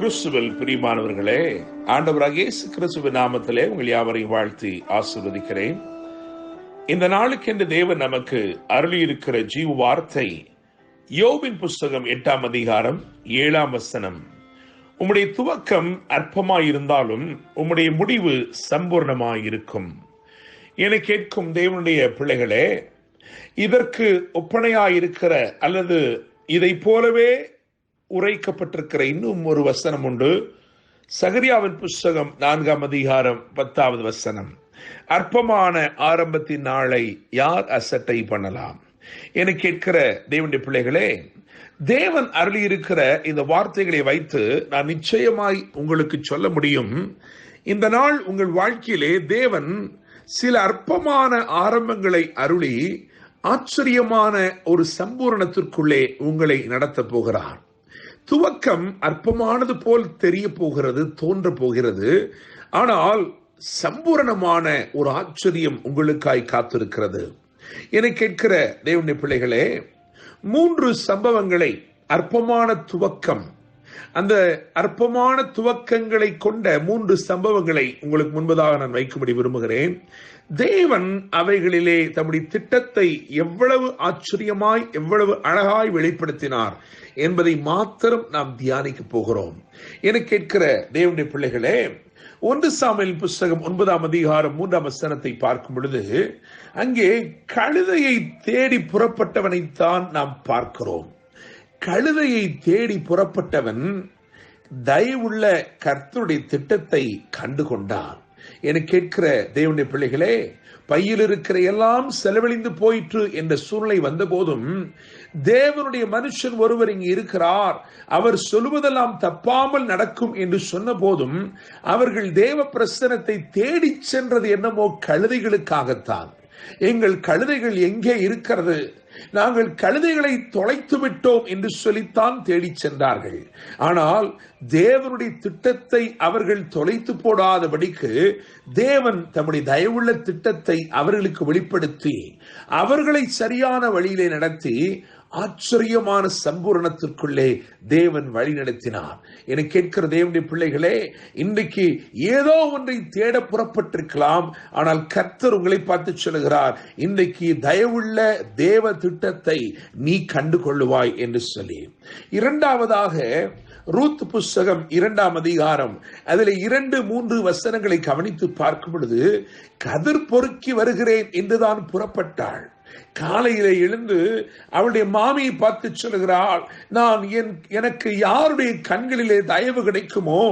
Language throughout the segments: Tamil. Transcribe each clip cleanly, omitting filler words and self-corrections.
கிறிஸ்துவில் பிரியமானவர்களே, ஆண்டவராகிய இயேசு கிறிஸ்துவின் நாமத்திலே உங்கள் யாவரையும் வாழ்த்தி ஆசீர்வதிக்கிறேன். இந்த நாளுக்கென்று தேவன் நமக்கு அருளியிருக்கிற ஜீவ வார்த்தை யோபின் புஸ்தகம் 8ஆம் அதிகாரம் 7ஆம் வசனம். உம்முடைய துவக்கம் அற்பமாயிருந்தாலும் உம்முடைய முடிவு சம்பூர்ணமாயிருக்கும். என கேட்கும் தேவனுடைய பிள்ளைகளே, இதற்கு ஒப்பனையாயிருக்கிற அல்லது இதை போலவே உரைக்கப்பட்டிருக்கிற இன்னும் ஒரு வசனம் உண்டு. சகரியாவின் புஸ்தகம் 4ஆம் அதிகாரம் 10வது வசனம். அற்பமான ஆரம்பத்தின் நாளை யார் அசட்டை பண்ணலாம் என கேட்கிற தேவனுடைய பிள்ளைகளே, தேவன் அருளியிருக்கிற இந்த வார்த்தைகளை வைத்து நான் நிச்சயமாய் உங்களுக்கு சொல்ல முடியும், இந்த நாள் உங்கள் வாழ்க்கையிலே தேவன் சில அற்பமான ஆரம்பங்களை அருளி ஆச்சரியமான ஒரு சம்பூரணத்திற்குள்ளே உங்களை நடத்த போகிறார். துவக்கம் அற்பமானது போல் தெரிய போகிறது, தோன்ற போகிறது. ஆனால் சம்பூரணமான ஒரு ஆச்சரியம் உங்களுக்காய் காத்திருக்கிறது. என கேட்கிற தேவனுடைய பிள்ளைகளே, 3 சம்பவங்களை, அற்பமான துவக்கம், அந்த அற்பமான துவக்கங்களை கொண்ட 3 சம்பவங்களை உங்களுக்கு முன்பதாக நான் வைக்கும்படி விரும்புகிறேன். தேவன் அவைகளிலே தம்முடைய திட்டத்தை எவ்வளவு ஆச்சரியமாய், எவ்வளவு அழகாய் வெளிப்படுத்தினார் என்பதை மாத்திரம் நாம் தியானிக்க போகிறோம். என கேட்கிற தேவனுடைய பிள்ளைகளே, 1 சாமுவேல் புஸ்தகம் 9ஆம் அதிகாரம் 3ஆம் வசனத்தை பார்க்கும் பொழுது அங்கே கழுதையை தேடி புறப்பட்டவனைத்தான் நாம் பார்க்கிறோம். கழுதையை தேடி புறப்பட்டவன் தயவுள்ள கர்த்தருடைய திட்டத்தை கண்டு கொண்டான். என கேட்கிற தேவனுடைய பிள்ளைகளே, பையில் இருக்கிற எல்லாம் செலவழிந்து போயிற்று என்ற சூழ்நிலை வந்த போதும் தேவனுடைய மனுஷன் ஒருவர் இங்கு இருக்கிறார், அவர் சொல்லுவதெல்லாம் தப்பாமல் நடக்கும் என்று சொன்ன போதும் அவர்கள் தேவ பிரசன்னத்தை தேடி சென்றது என்னமோ கழுதைகளுக்காகத்தான். எங்கள் கழுதைகள் எங்கே இருக்கிறது, நாங்கள் கழுதைகளை தொலைத்து விட்டோம் என்று சொல்லித்தான் தேடி சென்றார்கள். ஆனால் தேவனுடைய திட்டத்தை அவர்கள் தொலைத்து போடாதபடிக்கு தேவன் தம்முடைய தயவுள்ள திட்டத்தை அவர்களுக்கு வெளிப்படுத்தி அவர்களை சரியான வழியிலே நடத்தி ஆச்சரியமான சம்பூரணத்திற்குள்ளே தேவன் வழி நடத்தினார். என கேட்கிற தேவனுடைய பிள்ளைகளே, இன்றைக்கு ஏதோ ஒன்றை தேட புறப்பட்டிருக்கலாம். ஆனால் கர்த்தர் உங்களை பார்த்து சொல்லுகிறார், இன்றைக்கு தயவுள்ள தேவ திட்டத்தை நீ கண்டு கொள்ளுவாய் என்று சொல்லி. இரண்டாவதாக ரூத் புஸ்தகம் 2ஆம் அதிகாரம் அதில் 2-3 வசனங்களை கவனித்து பார்க்கும் பொழுது, கதிர் பொறுக்கி வருகிறேன் என்றுதான் புறப்பட்டாள். காலையிலே எழுந்து அவளுடைய மாமியை பார்த்து சொல்லுகிறாள், நான் எனக்கு யாருடைய கண்களிலே தயவு கிடைக்குமோ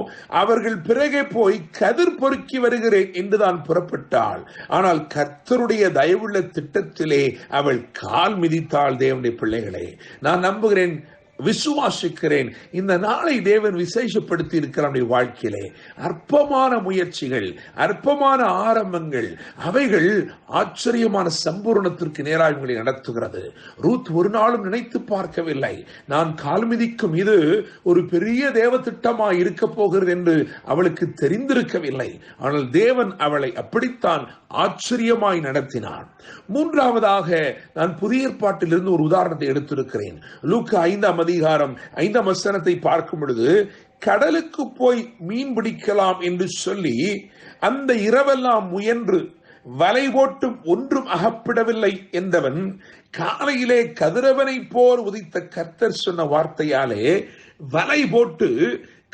அவர்கள் பிறகே போய் கதிர் பொறுக்கி வருகிறேன் என்றுதான் புறப்பட்டாள். ஆனால் கர்த்தருடைய தயவுள்ள திட்டத்திலே அவள் கால் மிதித்தாள். தேவனுடைய பிள்ளைகளே, நான் நம்புகிறேன், விசுவாசிக்கிறேன், இந்த நாளை தேவன் விசேஷப்படுத்தி இருக்கிற வாழ்க்கையிலே அற்பமான முயற்சிகள், அற்பமான ஆரம்பங்கள், அவைகள் ஆச்சரியமான சம்பூர்ணத்திற்கு நேராக உங்களை நடத்துகிறது. ரூத் ஒரு நாளும் நினைத்து பார்க்கவில்லை, நான் கால் மிதிக்கும் இது ஒரு பெரிய தேவ திட்டமாய் இருக்க போகிறது என்று அவளுக்கு தெரிந்திருக்கவில்லை. ஆனால் தேவன் அவளை அப்படித்தான் ஆச்சரியமாய் நடத்தினார். மூன்றாவதாக நான் புதிய ஏற்பாட்டிலிருந்து ஒரு உதாரணத்தை எடுத்திருக்கிறேன். லூக்கா 5ஆம் அதிகாரம் 5ஆம் வசனத்தை பார்க்கும் பொழுது, கடலுக்கு போய் மீன் பிடிக்கலாம் என்று சொல்லி அந்த இரவெல்லாம் முயன்று வலை போட்டும் ஒன்றும் அகப்படவில்லை என்றவன் காலையிலே கதிரவனை போல் உதித்த கர்த்தர் சொன்ன வார்த்தையாலே வலை போட்டு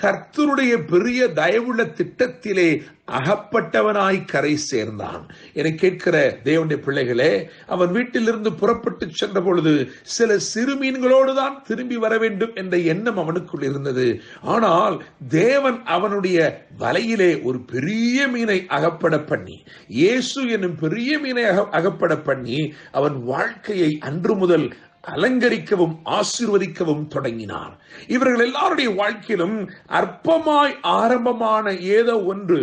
கர்த்தருடைய பெரிய தயவுள்ள திட்டத்திலே அகப்பட்டவனாய் கரை சேர்ந்தான். என கேட்கிற தேவனுடைய பிள்ளைகளே, அவன் வீட்டிலிருந்து புறப்பட்டு சென்ற பொழுது சில சிறு மீன்களோடு தான் திரும்பி வர வேண்டும் என்ற எண்ணம் அவனுக்குள் இருந்தது. ஆனால் தேவன் அவனுடைய வலையிலே ஒரு பெரிய மீனை அகப்பட பண்ணி, இயேசு என்னும் பெரிய மீனை அகப்பட பண்ணி அவன் வாழ்க்கையை அன்று முதல் அலங்கரிக்கவும் ஆசீர்வதிக்கவும் தொடங்கினார். இவர்கள் எல்லாருடைய வாழ்க்கையிலும் அற்பமாய் ஆரம்பமான ஏதோ ஒன்று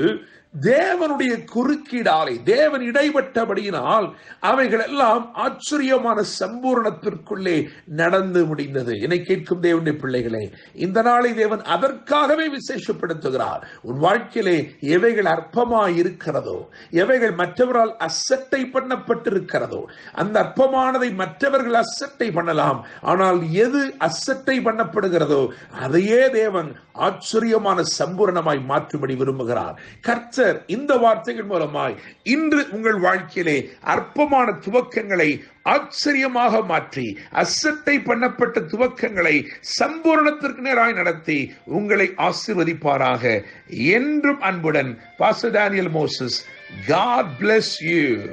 தேவனுடைய குறுக்கீடாலே, தேவன் இடைப்பட்டபடியினால் அவைகள் எல்லாம் ஆச்சரியமான சம்பூரணத்திற்குள்ளே நடந்து முடிந்தது. என்னை கேட்கும் தேவனுடைய பிள்ளைகளே, இந்த நாளை தேவன் அதற்காகவே விசேஷப்படுத்துகிறார். உன் வாழ்க்கையிலே எவைகள் அற்பமாய் இருக்கிறதோ, எவைகள் மற்றவரால் அசட்டை பண்ணப்பட்டிருக்கிறதோ, அந்த அற்பமானதை மற்றவர்கள் அசட்டை பண்ணலாம். ஆனால் எது அசட்டை பண்ணப்படுகிறதோ அதையே தேவன் ஆச்சரியமான சம்பூரணமாய் மாற்றும்படி விரும்புகிறார். கர்த்தர் இந்த வார்த்தைகள் மூலமாய் இன்று உங்கள் வாழ்க்கையிலே அற்பமான துவக்கங்களை ஆச்சரியமாக மாற்றி, அசட்டை பண்ணப்பட்ட துவக்கங்களை சம்பூரணத்திற்கு நேராய் நடத்தி உங்களை ஆசீர்வதிப்பாராக. என்றும் அன்புடன் pastor Daniel Moses. God bless you.